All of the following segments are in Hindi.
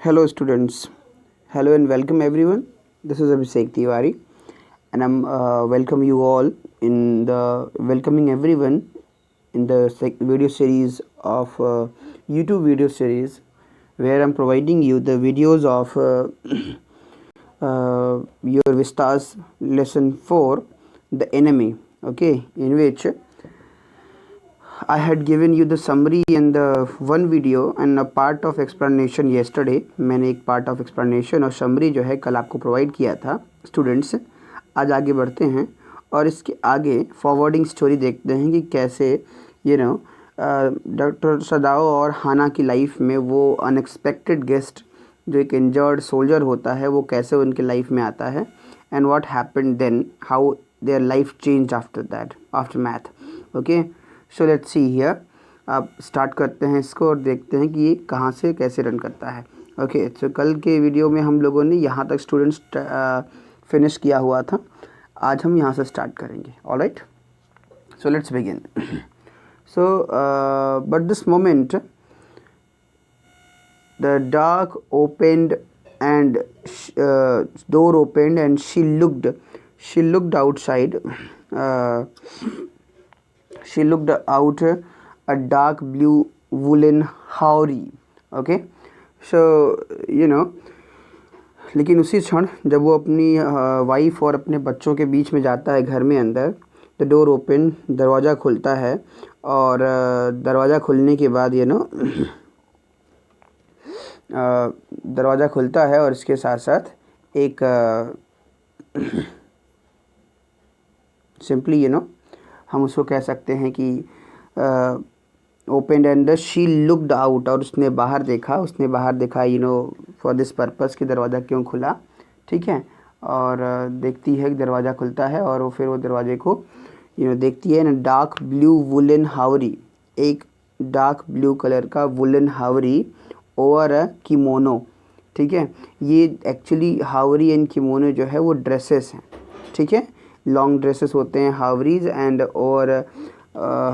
Hello, students. Hello and welcome everyone. This is Abhishek Tiwari, and I'm welcome you all in the welcoming everyone in the video series of YouTube video series where I'm providing you the videos of your Vistas lesson 4, the enemy. Okay, in which I had given you the summary and the one video and a part of explanation yesterday. मैंने एक part of explanation और summary जो है कल आपको provide किया था students. आज आगे बढ़ते हैं और इसके आगे forwarding story देखते हैं कि कैसे डॉक्टर सदाओ और हाना की लाइफ में वो unexpected guest जो एक injured soldier होता है वो कैसे उनके लाइफ में आता है and what happened then, how their life changed after that, aftermath. Okay. So let's see here. आप स्टार्ट करते हैं इसको और देखते हैं कि ये कहाँ से कैसे रन करता है. ओके, तो कल के वीडियो में हम लोगों ने यहाँ तक स्टूडेंट्स फिनिश किया हुआ था. आज हम यहाँ से स्टार्ट करेंगे. Alright, so let's begin. So but this moment the dark opened and door opened and she looked outside. She looked out a dark blue woolen houri. Okay, so लेकिन उसी क्षण जब वो अपनी वाइफ और अपने बच्चों के बीच में जाता है घर में अंदर, द डोर ओपन, दरवाज़ा खुलता है और दरवाज़ा खुलने के बाद दरवाज़ा खुलता है और इसके साथ साथ एक सिंपली हम उसको कह सकते हैं कि open and she looked out, और उसने बाहर देखा फॉर दिस पर्पस कि दरवाज़ा क्यों खुला. ठीक है, और देखती है कि दरवाज़ा खुलता है और वो फिर वो दरवाजे को देखती है. डार्क ब्लू वुलन हावरी, एक डार्क ब्लू कलर का वुलन हावरी ओवर अ किमोनो. ठीक है, ये एक्चुअली हावरी एंड किमोनो जो है वो ड्रेसेस हैं. ठीक है, लॉन्ग ड्रेसेस होते हैं हावरीज एंड और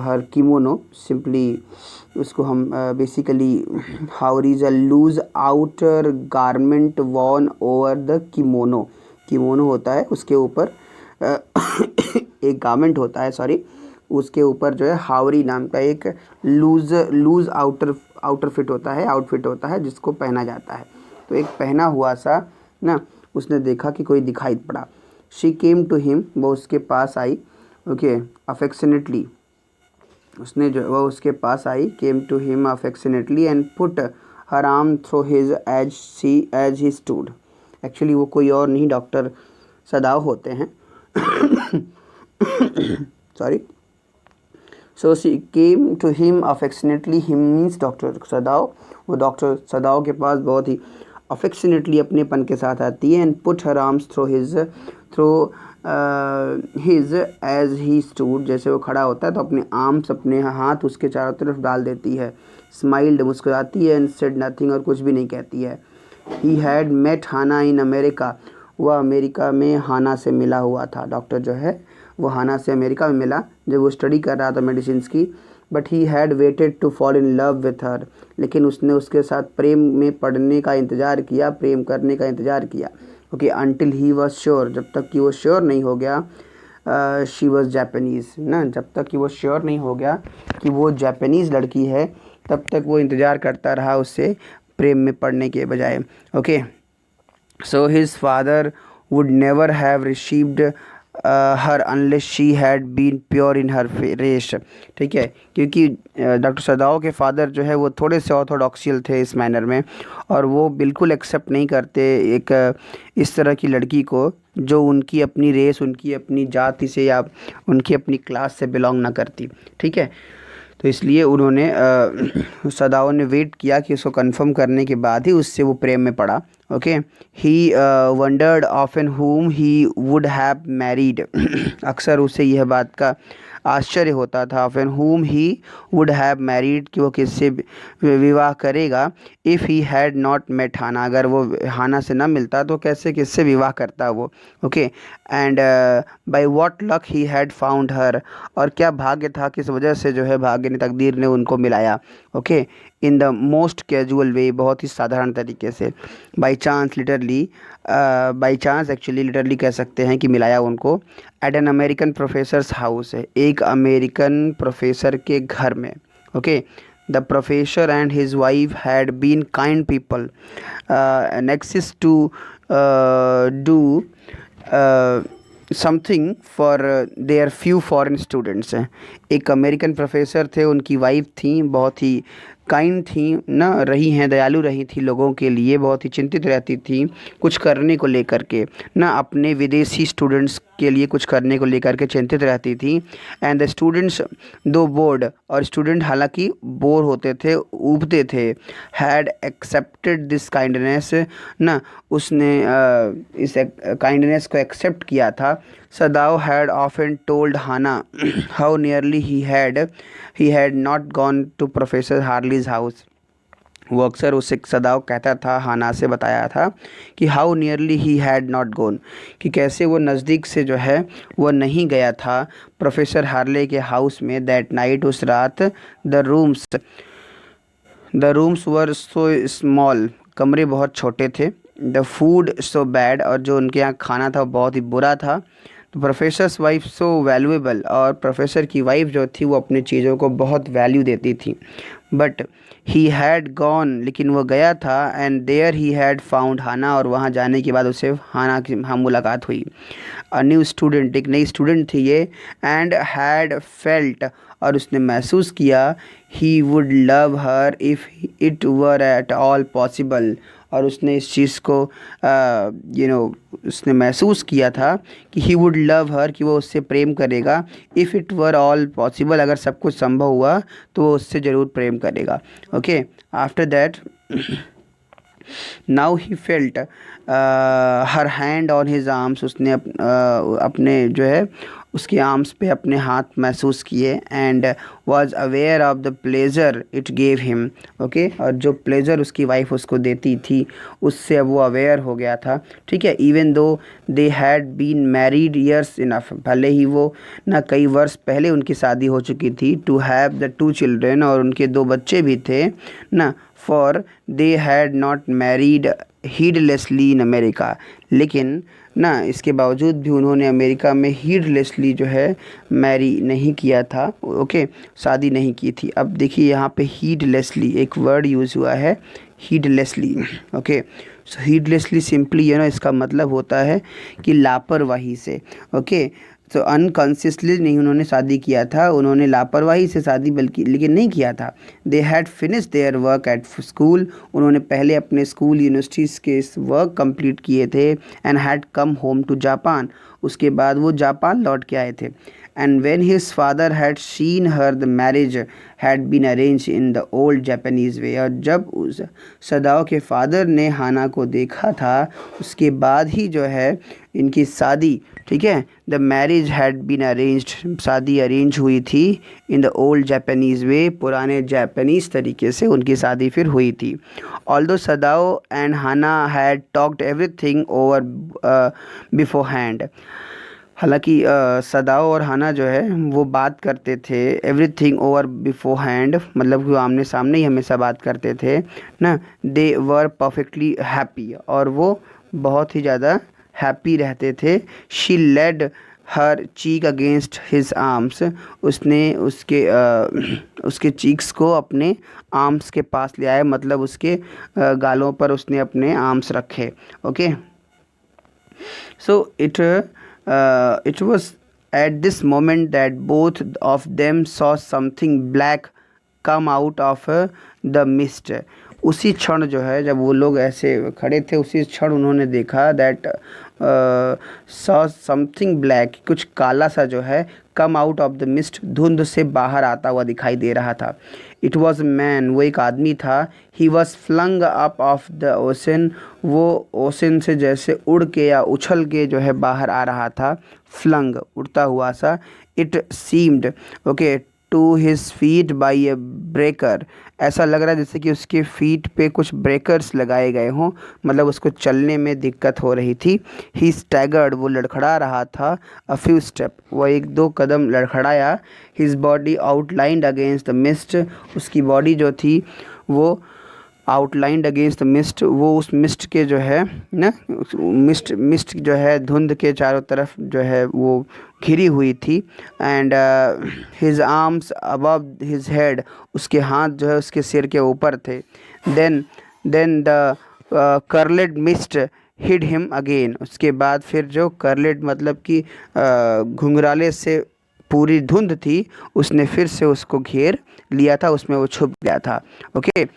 हर किमोनो. सिंपली उसको हम basically haori is a loose outer garment worn over the kimono. Kimono होता है उसके ऊपर एक गारमेंट होता है, उसके ऊपर जो है हावरी नाम का एक लूज आउटर फिट होता है, आउटफिट होता है जिसको पहना जाता है. तो एक पहना हुआ सा उसने देखा कि कोई दिखाई पड़ा. शी केम टू हिम, वो उसके पास आई. ओके, अफेक्शनेटली, उसने जो वो उसके पास आई. Came to him affectionately and put her arm through his as he stood. Actually वो कोई और नहीं डॉक्टर सदाव होते हैं. So she came to him affectionately. Him means doctor Sadao. वो डॉक्टर सदाव के पास बहुत ही अफेक्शनेटली अपनेपन के साथ आती है. And put her arms through his as he stood, जैसे वो खड़ा होता है तो अपने आर्म्स, अपने हाथ उसके चारों तरफ डाल देती है. स्माइल्ड, मुस्कुराती है. एंड सेड नथिंग, और कुछ भी नहीं कहती है. He had met Hana in America, वह अमेरिका में हाना से मिला हुआ था. डॉक्टर जो है वो हाना से अमेरिका में मिला जब वो स्टडी कर रहा था मेडिसिन की. But he had waited to fall in love with her, लेकिन उसने उसके साथ प्रेम में पड़ने का इंतज़ार किया, प्रेम करने का इंतज़ार किया. Okay, until he was sure, जब तक कि वो श्योर नहीं हो गया. शी वॉज जापानीज़ ना, जब तक कि वो श्योर नहीं हो गया कि वो जापानीज़ लड़की है तब तक वो इंतज़ार करता रहा उससे प्रेम में पड़ने के बजाय. Okay, so his father would never have received her unless she had been pure in her race. ठीक है, क्योंकि डॉक्टर सदाओ के फादर जो है वो थोड़े से ऑर्थोडॉक्सियल थे इस मैनर में, और वो बिल्कुल एक्सेप्ट नहीं करते एक इस तरह की लड़की को जो उनकी अपनी रेस, उनकी अपनी जाति से या उनकी अपनी क्लास से बिलोंग ना करती. ठीक है, तो इसलिए उन्होंने सदाओ ने वेट किया कि उसको कंफर्म करने के बाद ही उससे वो प्रेम में पड़ा. Okay, he wondered often whom he would have married. अक्सर उसे यह बात का आश्चर्य होता था, often whom he would have married, कि वो किससे विवाह करेगा. If he had not met Hana, अगर वो हाना से ना मिलता तो कैसे किससे विवाह करता वो. Okay, and by what luck he had found her, और क्या भाग्य था, किस वजह से जो है भाग्य ने, तकदीर ने उनको मिलाया। Okay, in the most casual way, बहुत ही साधारण तरीके से। By chance literally, by chance actually literally कह सकते हैं कि मिलाया उनको। At an American professor's house, एक अमेरिकन प्रोफेसर के घर में। Okay, the professor and his wife had been kind people next to do something for their few foreign students. एक अमेरिकन प्रोफेसर थे, उनकी वाइफ थी, बहुत ही काइंड थी ना, रही हैं, दयालु रही थी लोगों के लिए, बहुत ही चिंतित रहती थी कुछ करने को लेकर के ना, अपने विदेशी स्टूडेंट्स के लिए कुछ करने को लेकर के चिंतित रहती थी। एंड द स्टूडेंट्स दो बोर्ड, और स्टूडेंट हालांकि बोर होते थे, ऊबते थे, हैड एक्सेप्टेड दिस काइंडनेस ना, उसने इस काइंडनेस को एक्सेप्ट किया था। Sadao had often told Hana how nearly he had not gone to professor Harley's house. वो अक्सर उसे सदाओ कहता था, हाना से बताया था कि how nearly he had not gone, कि कैसे वो नज़दीक से जो है वो नहीं गया था प्रोफेसर हार्ले के हाउस में। दैट नाइट, उस रात, the rooms were so small, कमरे बहुत छोटे थे। द फूड सो बैड, और जो उनके यहाँ खाना था वो बहुत ही बुरा था। तो प्रोफेसर्स वाइफ सो वैल्यूएबल, और प्रोफेसर की वाइफ जो थी वो अपनी चीज़ों को बहुत वैल्यू देती थी। बट ही हैड गॉन, लेकिन वो गया था। And there he had found Hana, और वहाँ जाने के बाद उसे हाना की मुलाकात हुई। अ न्यू स्टूडेंट, एक नई स्टूडेंट थी ये। एंड हैड फेल्ट, और उसने महसूस किया, he would love her if it were at all possible, और उसने इस चीज़ को उसने महसूस किया था कि ही वुड लव हर, कि वो उससे प्रेम करेगा। If it were all possible, अगर सब कुछ संभव हुआ तो वो उससे ज़रूर प्रेम करेगा। Okay, after that now he felt her hand on his arms, उसने अपने जो है उसके आर्म्स पे अपने हाथ महसूस किए। And was aware of the pleasure it gave him. Okay, और जो प्लेजर उसकी वाइफ उसको देती थी उससे अब वो अवेयर हो गया था। ठीक है, even though they had been married years enough, भले ही वो ना कई वर्ष पहले उनकी शादी हो चुकी थी। टू हैव द 2 चिल्ड्रेन, और उनके 2 बच्चे भी थे ना। For they had not married heedlessly in America, लेकिन ना इसके बावजूद भी उन्होंने अमेरिका में हीडलेसली जो है मैरी नहीं किया था। ओके, शादी नहीं की थी। अब देखिए यहाँ पे हीडलेसली एक वर्ड यूज़ हुआ है, हीडलेसली। ओके, सो हीडलेसली सिंपली इसका मतलब होता है कि लापरवाही से। ओके, तो अनकॉन्शियसली नहीं उन्होंने शादी किया था, उन्होंने लापरवाही से शादी बल्कि लेकिन नहीं किया था। They had finish their work at school, उन्होंने पहले अपने स्कूल यूनिवर्सिटीज़ के वर्क कंप्लीट किए थे। And had come home to Japan, उसके बाद वो जापान लौट के आए थे। And when his father had seen her, the marriage had been arrange in the old Japanese way, और जब उस सदाओ के फादर ने हाना को देखा था उसके बाद ही जो है इनकी शादी, ठीक है, the marriage had been arranged, शादी अरेंज हुई थी in the old Japanese way, पुराने जापानीज़ तरीके से उनकी शादी फिर हुई थी। Although Sadao and Hana had talked everything over beforehand, हालांकि सदाओ और हाना जो है वो बात करते थे एवरीथिंग ओवर बिफोर हैंड, मतलब वो आमने सामने ही हमेशा बात करते थे ना। दे वर परफेक्टली हैप्पी, और वो बहुत ही ज़्यादा हैप्पी रहते थे। She laid her cheek against his arms, उसने उसके चीक्स को अपने आर्म्स के पास ले आया, मतलब उसके गालों पर उसने अपने आर्म्स रखे। Okay, so it was at this moment that both of them saw something black come out of the mist. उसी क्षण जो है जब वो लोग ऐसे खड़े थे उसी क्षण उन्होंने देखा दैट सॉ समथिंग ब्लैक, कुछ काला सा जो है come out of the mist, धुंध से बाहर आता हुआ दिखाई दे रहा था। इट वॉज मैन, वो एक आदमी था। He was flung up off the ocean, वो ओशन से जैसे उड़ के या उछल के जो है बाहर आ रहा था, फ्लंग उड़ता हुआ सा। It seemed, okay, to his feet by a breaker. ऐसा लग रहा है जैसे कि उसके फीट पे कुछ ब्रेकर्स लगाए गए हों, मतलब उसको चलने में दिक्कत हो रही थी। ही स्टैगर्ड, वो लड़खड़ा रहा था। अ फ्यू स्टेप, वो एक दो कदम लड़खड़ाया। His body outlined against the mist, उसकी बॉडी जो थी वो आउटलाइंड अगेंस्ट द मिस्ट, वो उस मिस्ट के जो है ना, मिस्ट जो है धुंध के चारों तरफ जो है वो घिरी हुई थी। And his arms above his head, उसके हाथ जो है उसके सिर के ऊपर थे। Then the curled mist hid him again, उसके बाद फिर जो कर्लेड मतलब कि घुंघराले से पूरी धुंध थी, उसने फिर से उसको घेर लिया था, उसमें वो छुप गया था। Okay,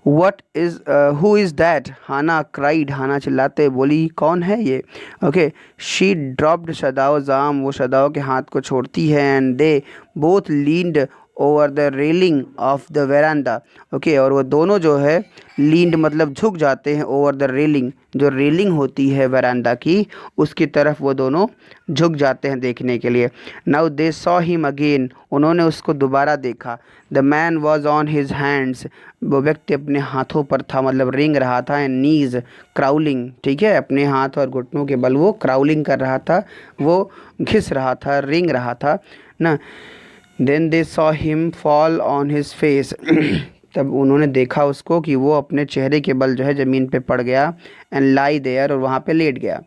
what is who is that, Hana cried, Hana चिल्लाते बोली कौन है ये। Okay, she dropped Sadao's arm, वो शदाओ के हाथ को छोड़ती है। And they both leaned over the railing of the veranda. Okay, और वो दोनों जो है लीन्ड मतलब झुक जाते हैं, ओवर द रेलिंग, जो रेलिंग होती है वरांडा की, उसकी तरफ वो दोनों झुक जाते हैं देखने के लिए। Now they saw him again, उन्होंने उसको दोबारा देखा। The man was on his hands, वो व्यक्ति अपने हाथों पर था, मतलब रेंग रहा था। एंड नीज क्राउलिंग, ठीक है, अपने हाथ और घुटनों के बल वो क्राउलिंग कर रहा था, वो घिस रहा था, रेंग रहा था ना। Then they saw him fall on his face, तब उन्होंने देखा उसको कि वो अपने चेहरे के बल जो है ज़मीन पे पड़ गया। एंड लाई देयर, और वहाँ पे लेट गया।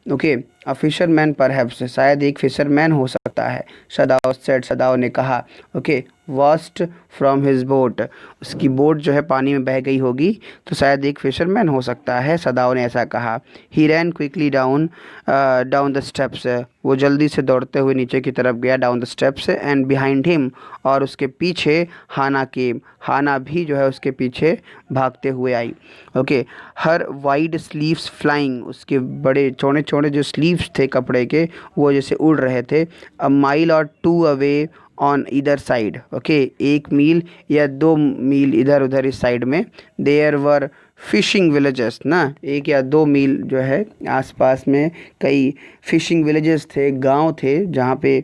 ओके, अ फिशरमैन परहैप्स, शायद एक फिशरमैन हो सकता है। सदाओ सेड, सदाओ ने कहा। Okay, vast from his boat, उसकी बोट जो है पानी में बह गई होगी, तो शायद एक फिशरमैन हो सकता है, सदाओ ने ऐसा कहा। ही रैन क्विकली डाउन द स्टेप्स, वो जल्दी से दौड़ते हुए नीचे की तरफ गया, down the steps. And behind him, और उसके पीछे हाना केम, हाना भी जो है उसके पीछे भागते हुए आई। ओके, हर वाइड स्लीव्स फ्लाइंग, उसके बड़े चौड़े चौड़े जो स्लीव्स थे कपड़े के, वो जैसे उड़ रहे थे। अ माइल और टू अवे ऑन इधर साइड, ओके, 1 मील या 2 मील इधर उधर इस साइड में। देयर वर फिशिंग विलेजेस ना, 1 या 2 मील जो है आसपास में कई फिशिंग विलेजेस थे, गांव थे जहाँ पे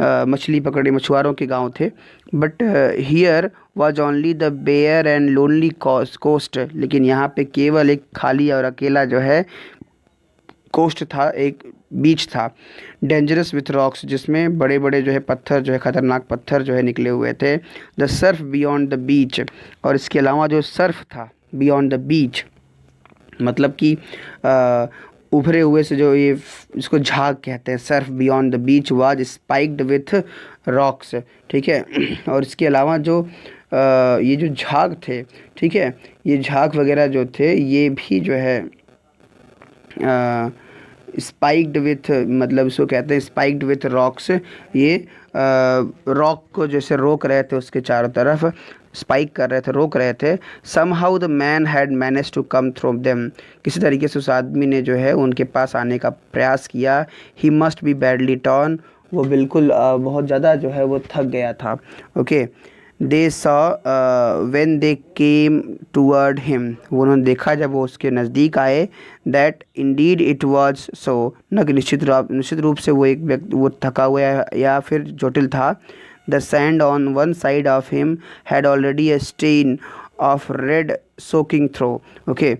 मछली पकड़े मछुआरों के गांव थे। But here was only the bare and lonely coast, लेकिन यहाँ पे केवल एक खाली और अकेला जो है कोस्ट था, एक बीच था। डेंजरस विथ रॉक्स, जिसमें बड़े बड़े जो है पत्थर जो है, ख़तरनाक पत्थर जो है निकले हुए थे। The Surf beyond the beach, और इसके अलावा जो सर्फ था बियॉन्ड द बीच, मतलब कि उभरे हुए से जो ये इसको झाग कहते हैं, Surf beyond the beach was spiked with rocks, ठीक है। और इसके अलावा जो ये जो झाग थे, ठीक है, ये झाग वगैरह जो थे ये भी जो है स्पाइक्ड विथ, मतलब इसको कहते हैं स्पाइक्ड विथ रॉक्स, ये रॉक को जैसे रोक रहे थे, उसके चारों तरफ स्पाइक कर रहे थे, रोक रहे थे। Somehow the man had manage to come through them, किसी तरीके से उस आदमी ने जो है उनके पास आने का प्रयास किया। He must be badly torn, वो बिल्कुल बहुत ज़्यादा जो है वो थक गया था। Okay, they saw when they came toward him, वो उन्होंने देखा जब वो उसके नज़दीक आए। That Indeed it was so, न कि निश्चित रूप से वो एक व्यक्ति वो थका हुआ या फिर जटिल था। The sand on one side of him had already a stain of red soaking through. Okay,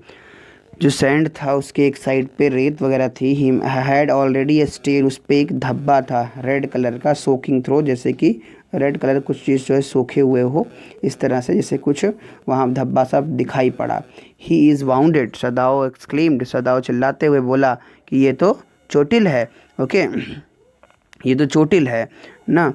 जो सैंड था उसके एक साइड पे रेत वगैरह थी। He had already a stain, उस पर एक धब्बा था रेड कलर का, सोकिंग थ्रो, जैसे कि रेड कलर कुछ चीज़ जो है सोखे हुए हो, इस तरह से जैसे कुछ वहाँ धब्बा सा दिखाई पड़ा। He is wounded, Sadao exclaimed, Sadao चिल्लाते हुए बोला कि ये तो चोटिल है। ओके, ये तो चोटिल है ना।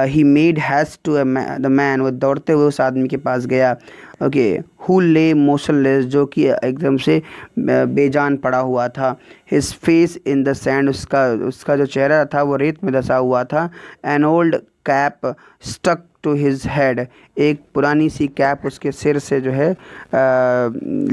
He made haste to the man, वो दौड़ते हुए उस आदमी के पास गया। ओके, हु ले मोशनलेस, जो कि एकदम से बेजान पड़ा हुआ था। His face in the sand, उसका जो चेहरा था वो रेत में धंसा हुआ था। An old cap stuck to his head, एक पुरानी सी कैप उसके सिर से जो है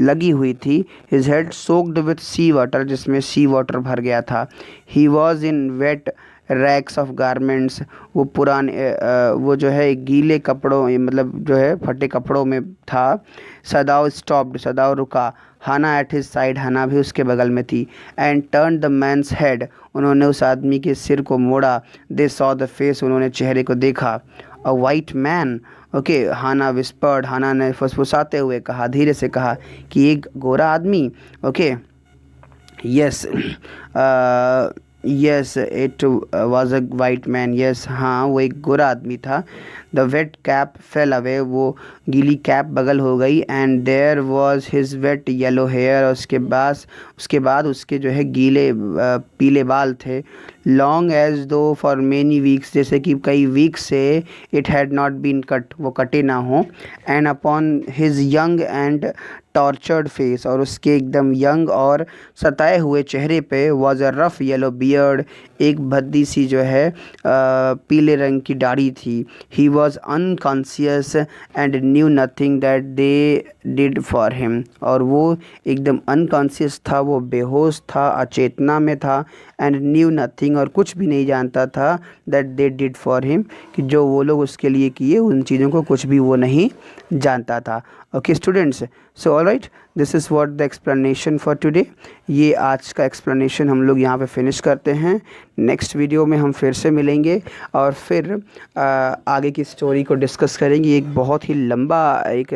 लगी हुई थी। His head soaked with sea water, जिसमें सी वाटर भर गया था। He was in wet rags of garments, वो पुराने वो जो है गीले कपड़ों, मतलब जो है फटे कपड़ों में था। सदाओ स्टॉप्ड, सदाओ रुका। Hana at his side, Hana भी उसके बगल में थी। And turn the man's head, उन्होंने उस आदमी के सिर को मोड़ा। दे सॉ द फेस, उन्होंने चेहरे को देखा। A white man, okay, Hana whispered, Hana ने फुसफुसाते हुए कहा, धीरे से कहा कि एक गोरा आदमी, okay, yes, yes it was a white man, yes हाँ वो एक गोरा आदमी था। The wet cap fell away, वो गीली कैप बगल हो गई। And there was his wet yellow hair, और उसके बाद उसके जो है गीले पीले बाल थे। Long as though for many weeks, जैसे कि कई वीक्स से it had not been cut, वो कटे ना हो। And upon his young and tortured face, और उसके एकदम यंग और सताए हुए चेहरे पे was a rough yellow beard, एक भद्दी सी जो है पीले रंग की दाढ़ी थी। He was unconscious and knew nothing that they did for him, और वो एकदम अनकॉन्शियस था, वो बेहोश था, अचेतना में था। एंड न्यू नथिंग, और कुछ भी नहीं जानता था, that they did for him, कि जो वो लोग उसके लिए किए उन चीज़ों को कुछ भी वो नहीं जानता था। Okay students, so alright, this is what the explanation for today. ये आज का एक्सप्लेनेशन हम लोग यहाँ पे फिनिश करते हैं। नेक्स्ट वीडियो में हम फिर से मिलेंगे और फिर आगे की स्टोरी को डिस्कस करेंगे। एक बहुत ही लंबा एक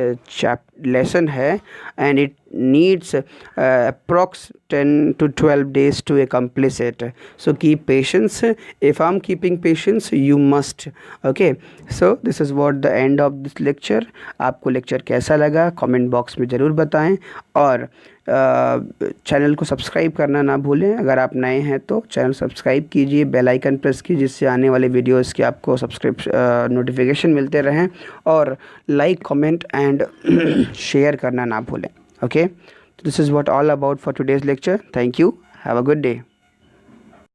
लेसन है and it needs approx 10 to 12 days to accomplish it, so keep patience. If I'm keeping patience, you must. Okay, so this is what the end of this lecture. आपको लेक्चर कैसा लगा कमेंट बॉक्स में ज़रूर बताएं, और चैनल को सब्सक्राइब करना ना भूलें। अगर आप नए हैं तो चैनल सब्सक्राइब कीजिए, बेल आइकन प्रेस कीजिए, जिससे आने वाले वीडियोस के आपको नोटिफिकेशन मिलते रहें, और लाइक कमेंट एंड शेयर करना ना भूलें। Okay, this is what all about for today's lecture. Thank you. Have a good day.